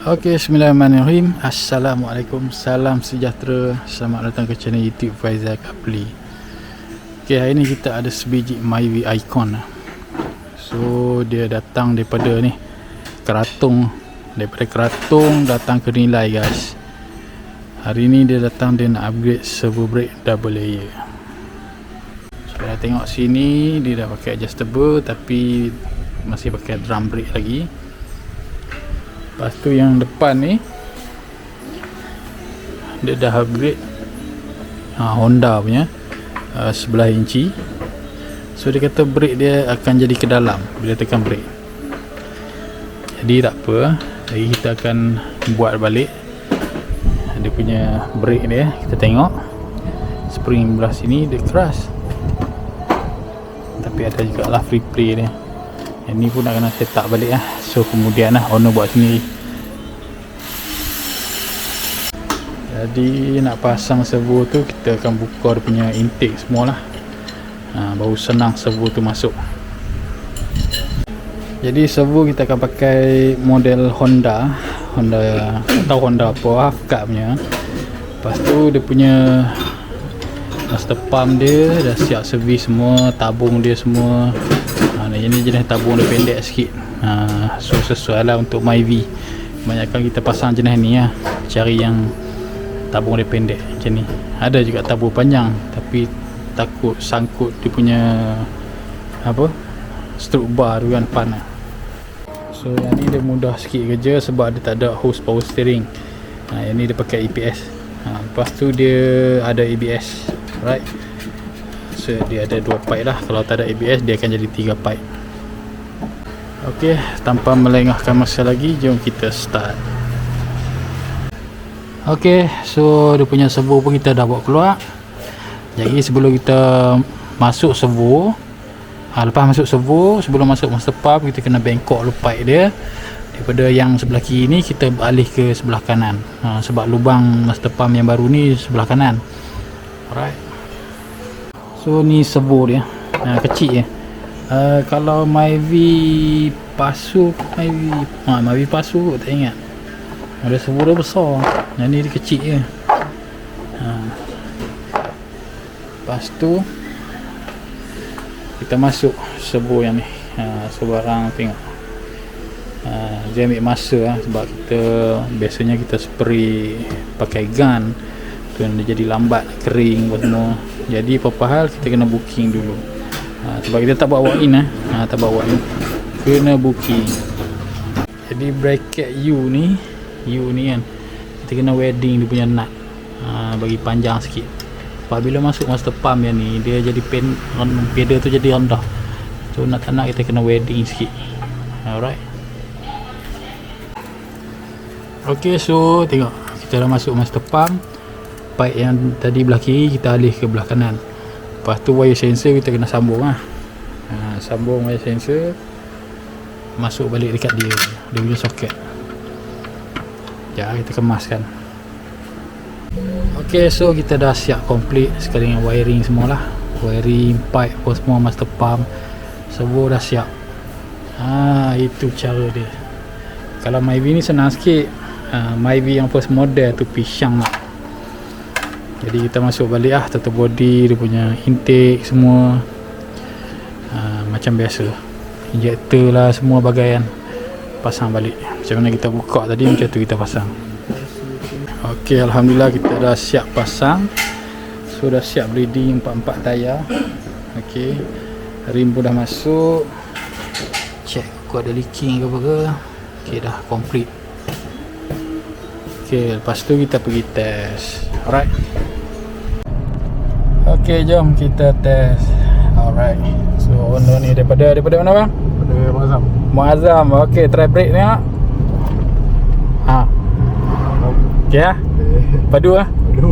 Okey, bismillahirrahmanirrahim. Assalamualaikum, salam sejahtera. Selamat datang ke channel YouTube Faizal Kapli. Okey, hari ni kita ada sebiji Myvi Icon. So, dia datang daripada ni Keratung. Daripada Keratung datang ke Nilai, guys. Hari ni dia datang, dia nak upgrade servo brake double layer. So, dah tengok sini dia dah pakai adjustable tapi masih pakai drum brake lagi. Lepas tu yang depan ni dia dah upgrade Honda punya 11 inci. So dia kata brake dia akan jadi ke dalam bila tekan brake. Jadi tak apa, lagi kita akan buat balik dia punya brake dia. Kita tengok spring belah sini dia keras, tapi ada juga lah free play dia. Yang ni pun nak kena set up balik lah. So kemudian lah owner buat sendiri. Jadi nak pasang servo tu kita akan buka dia punya intake semua lah. Baru senang servo tu masuk. Jadi servo kita akan pakai model Honda atau Honda apa, half cut punya. Lepas tu dia punya master pump dia dah siap servis semua, tabung dia semua. Ini jenis tabung dia pendek sikit. So sesuai lah untuk Myvi. Banyakkan kita pasang jenis ni lah, cari yang tabung dia pendek macam ni. Ada juga tabung panjang tapi takut sangkut dia punya apa, stroke bar tu kan, depan lah. So yang ni dia mudah sikit kerja sebab dia tak ada hose power steering. Yang ni dia pakai EPS. Lepas tu dia ada ABS, right? So dia ada 2 pipe lah. Kalau tak ada ABS dia akan jadi 3 pipe. Okey, tanpa melengahkan masa lagi, jom kita start. Okey, so dia punya servo pun kita dah bawa keluar. Jadi sebelum kita masuk servo, lepas masuk servo, sebelum masuk master pump, kita kena bengkok pipe dia. Daripada yang sebelah kiri ni kita beralih ke sebelah kanan. Sebab lubang master pump yang baru ni sebelah kanan. Alright. So ni servo dia, kecil je. Kalau Myvi Pasu, Myvi Pasu tak ingat. Ada servo dia besar. Yang ni dia kecil je. Lepas tu kita masuk servo yang ni. Sebarang tengok. Dia ambil masa sebab kita biasanya kita spray pakai gun tu, dia jadi lambat kering semua. Jadi apa-apa hal kita kena booking dulu. Sebab kita tak buat walk in tak buat walk in, kena booking. Jadi bracket U ni kan, kita kena wedding dia punya nut, bagi panjang sikit. Sebab bila masuk master pump yang ni dia jadi pedal tu jadi rendah. So nak tak nak kita kena wedding sikit. Alright. Ok, so tengok kita dah masuk master pump. Pipe yang tadi belah kiri kita alih ke belah kanan. Lepas tu wire sensor kita kena sambung lah. Sambung wire sensor masuk balik dekat dia punya soket. Kita kemaskan. Ok, so kita dah siap komplit sekali dengan wiring semualah. Wiring, pipe pun semua, master pump, servo dah siap. Itu cara dia. Kalau Myvi ni senang sikit. Myvi yang first model tu pisang lah. Jadi kita masuk balik lah, total body, dia punya intake semua, macam biasa. Injector lah, semua bagaian pasang balik. Macam mana kita buka tadi, macam tu kita pasang. Ok, Alhamdulillah kita dah siap pasang. So dah siap bleeding 4 tayar. Ok, rim pun dah masuk. Check aku ada leaking ke apa ke. Ok, dah complete. Ok, lepas tu kita pergi test. Alright. Ok, jom kita test. Alright. So owner ni daripada mana bang? Daripada Muazzam. Muazzam. Ok, try brake ni lah. Ok lah. Padu lah. Padu.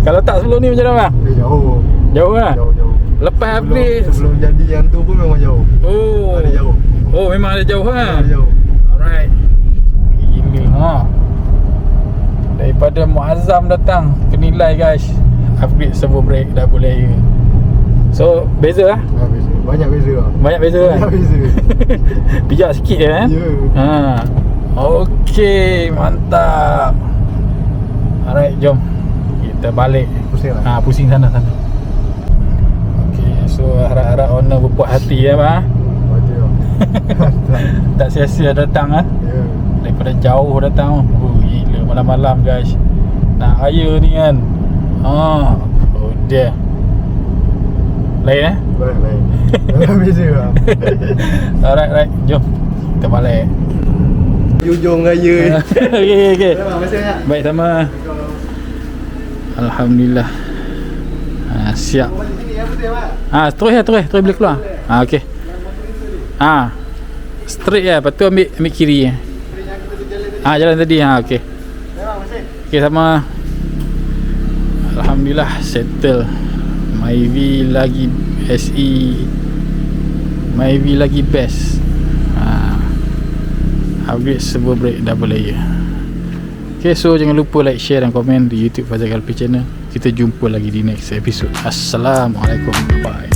Kalau tak sebelum ni macam mana bang? Jauh. Jauh lah? Jauh. Lepas upgrade Sebelum jadi yang tu pun memang jauh. Oh, ada jauh. Oh, memang ada jauh lah. Ada jauh. Alright. Gila daripada Muazzam datang ke Nilai, guys. Upgrade servo brake dah boleh. So beza lah. Beza. Banyak beza lah. Banyak beza kan? Banyak beza. Bijak sikit je kan? Ya. Okey, mantap. Alright, jom kita balik. Pusing lah. Pusing sana. Okey, so harap-harap owner berpuas hati ya, Bang. Wajib. Tak sia-sia datang ah. Ya. Daripada jauh datang. Gila malam-malam guys. Nak raya ni kan. Oh dia. Lain eh? Lain. Dalam beza lah. Alright, jom kita balik. Hujung raya. Okey. Terima kasih banyak. Baik, sama. Alhamdulillah. Siap. Terus boleh keluar. Okey. Straight ya, lepas tu ambil kiri. Jalan tadi. Okey. Okey, sama. Alhamdulillah settle. Myvi lagi SE. Myvi lagi best. Upgrade server break double layer. Okay, so jangan lupa like, share dan komen di YouTube Faizal Galpi channel. Kita jumpa lagi di next episode. Assalamualaikum. Bye.